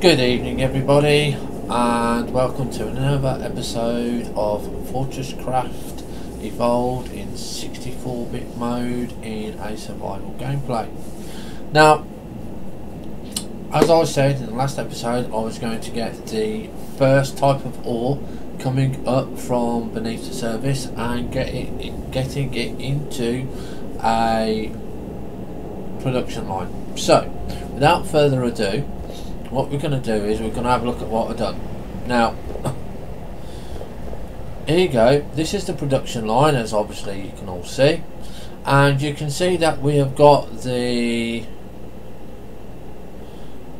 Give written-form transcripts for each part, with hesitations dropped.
Good evening everybody, and welcome to another episode of FortressCraft evolved in 64-bit mode in a survival gameplay. Now, as I said in the last episode, I was going to get the first type of ore coming up from beneath the surface and getting it into a production line. So, without further ado, what we're going to do is we're going to have a look at what I've done. Now, here you go. This is the production line, as obviously you can all see, and you can see that we have got the,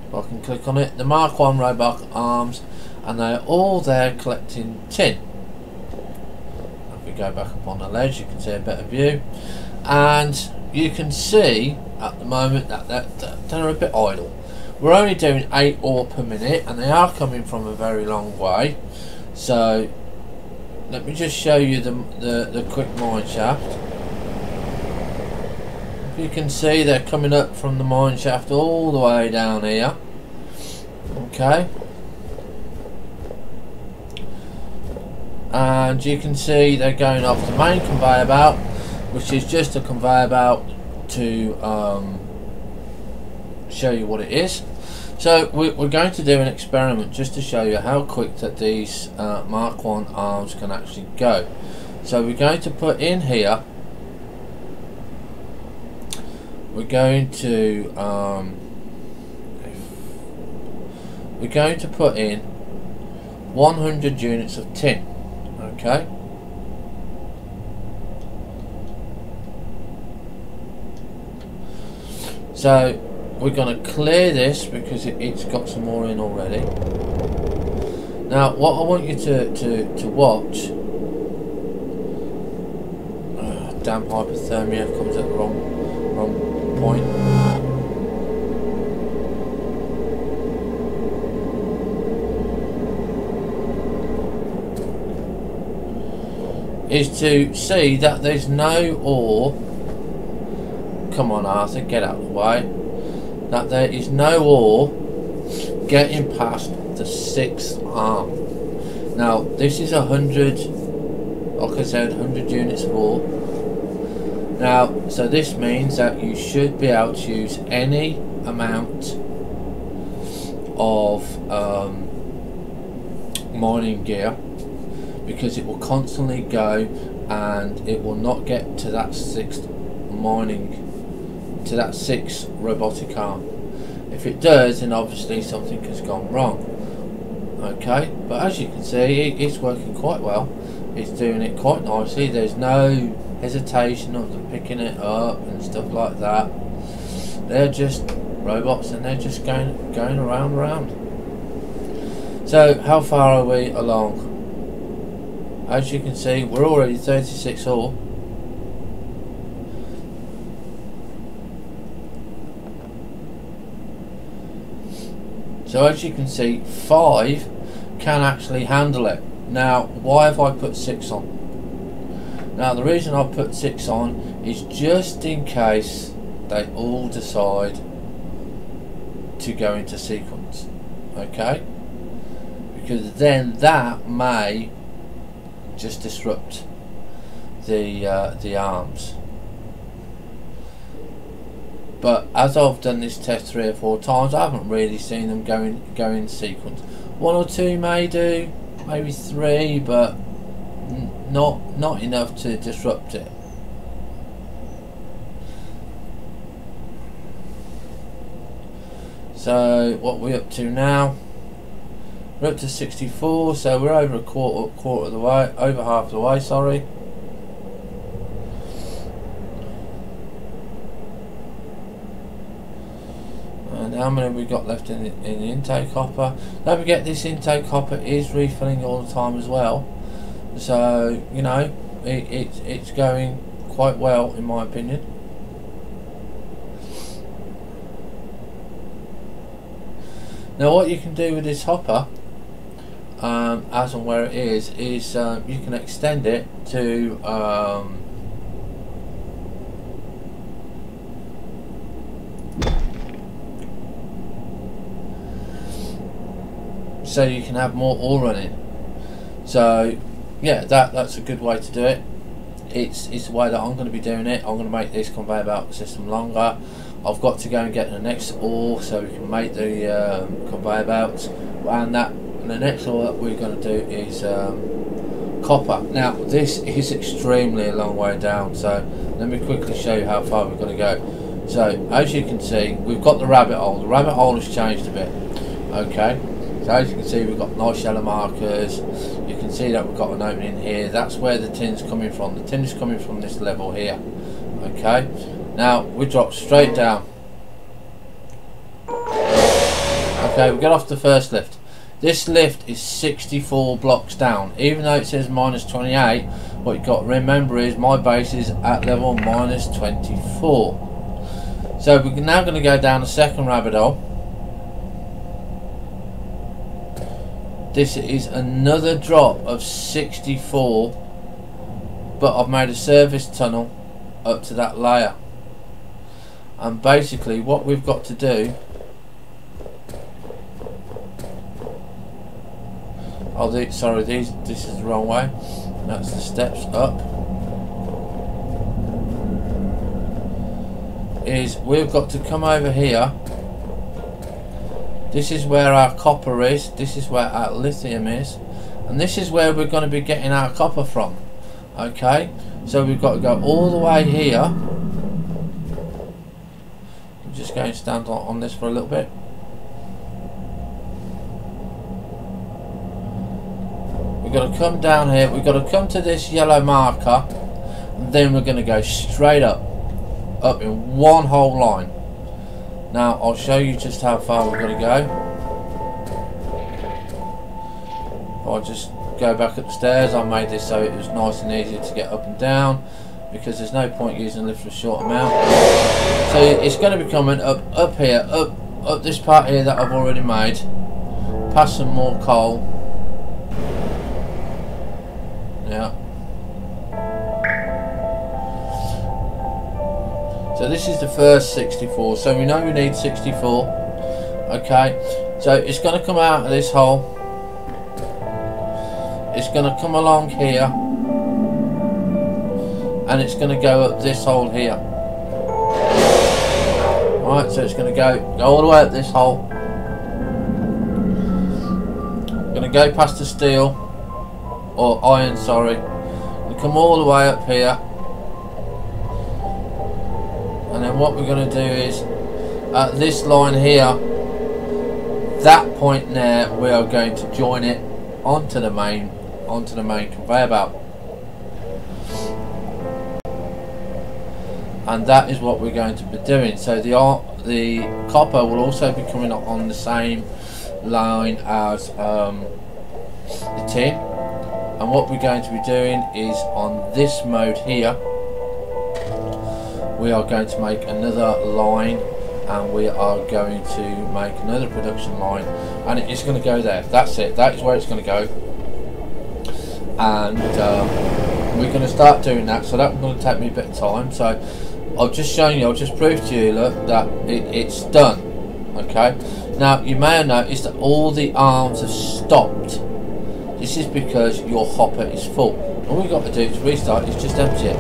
if I can click on it, the Mark 1 robotic arms, and they're all there collecting tin. If we go back up on the ledge, you can see a better view, and you can see at the moment that they're a bit idle. We're only doing 8 ore per minute, and they are coming from a very long way. So let me just show you the quick mine shaft. If you can see, they're coming up from the mine shaft all the way down here. Okay, and you can see they're going off the main conveyor belt, which is just a conveyor belt to show you what it is. So we're going to do an experiment just to show you how quick that these Mark 1 arms can actually go. So we're going to put in here, we're going to put in 100 units of tin. Okay, so we're going to clear this because it's got some more in already. Now what I want you to watch, damn hypothermia comes at the wrong point. Is to see that there's no ore, come on Arthur, get out of the way, that there is no ore getting past the 6th arm. Now this is 100, like I said, 100 units of ore. Now, so this means that you should be able to use any amount of mining gear, because it will constantly go and it will not get to that 6th mining, to that 6th robotic arm. If it does, then obviously something has gone wrong. Okay, but as you can see, it's working quite well. It's doing it quite nicely. There's no hesitation of them picking it up and stuff like that. They're just robots, and they're just going around. So how far are we along? As you can see, we're already 36 ore. So as you can see, 5 can actually handle it. Now, why have I put 6 on? Now, the reason I put 6 on is just in case they all decide to go into sequence. Okay? Because then that may just disrupt the arms. But as I've done this test 3 or 4 times, I haven't really seen them go in sequence. 1 or 2 may do, maybe 3, but not enough to disrupt it. So what we're up to now? We're up to 64, so we're over a quarter of the way, over half the way. Sorry. And how many have we got left in the intake hopper? Don't forget, this intake hopper is refilling all the time as well. So you know, it's going quite well in my opinion. Now what you can do with this hopper, as and where it is you can extend it to so you can have more ore running. So yeah, that's a good way to do it. It's the way that I'm going to be doing it. I'm going to make this conveyor belt system longer. I've got to go and get the next ore so we can make the conveyor belts, and the next ore that we're going to do is copper. Now this is extremely a long way down, so let me quickly show you how far we're going to go. So as you can see, we've got the rabbit hole. The rabbit hole has changed a bit. Okay, so as you can see, we've got nice yellow markers. You can see that we've got an opening here. That's where the tin's coming from. The tin is coming from this level here. Okay, now we drop straight down. Okay, we get off the first lift. This lift is 64 blocks down. Even though it says minus 28, what you've got to remember is my base is at level minus 24. So we're now going to go down the second rabbit hole. This is another drop of 64, but I've made a service tunnel up to that layer. And basically what we've got to do, sorry, this is the wrong way. That's the steps up. Is we've got to come over here. This is where our copper is. This is where our lithium is, and this is where we're going to be getting our copper from. Okay, so we've got to go all the way here. I'm just going to stand on this for a little bit. We've got to come down here. We've got to come to this yellow marker, and then we're going to go straight up in one whole line. Now I'll show you just how far we're going to go. I'll just go back up the stairs. I made this so it was nice and easy to get up and down, because there's no point using a lift for a short amount. So it's going to be coming up here, up this part here that I've already made, past some more coal. Yeah. So this is the first 64, so we know we need 64. Okay, so it's going to come out of this hole. It's going to come along here, and it's going to go up this hole here. Right, so it's going to go all the way up this hole. Going to go past the steel, or iron, sorry, and come all the way up here. And then what we're going to do is, at this line here, that point there, we are going to join it onto the main conveyor belt. And that is what we're going to be doing. So the copper will also be coming on the same line as the tin. And what we're going to be doing is, on this mode here, we are going to make another line, and we are going to make another production line, and it's going to go there. That's it. That is where it's going to go. And we're going to start doing that. So that's going to take me a bit of time. So I've just shown you, I've just proved to you, look, that it's done. Okay. Now you may have noticed that all the arms have stopped. This is because your hopper is full. All we've got to do to restart is just empty it.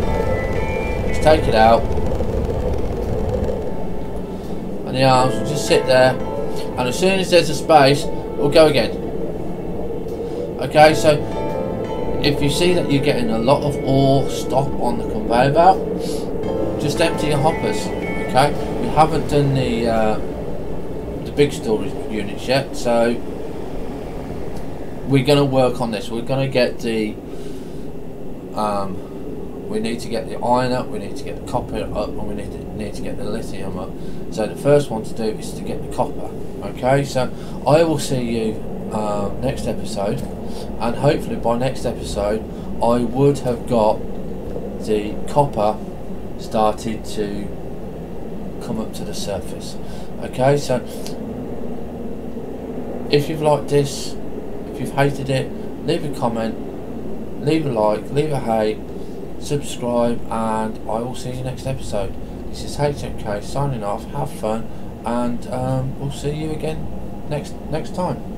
Just take it out. The arms will just sit there, and as soon as there's a space, it will go again. Okay, so if you see that you're getting a lot of ore stop on the conveyor belt, just empty your hoppers. Okay, we haven't done the big storage units yet, so we're going to work on this. We're going to get the we need to get the iron up, we need to get the copper up, and we need to get the lithium up. So the first one to do is to get the copper. Okay, so I will see you next episode, and hopefully by next episode I would have got the copper started to come up to the surface. Okay, so if you've liked this, if you've hated it, leave a comment, leave a like, leave a hate, subscribe, and I will see you next episode. This is HMK signing off. Have fun, and we'll see you again next time.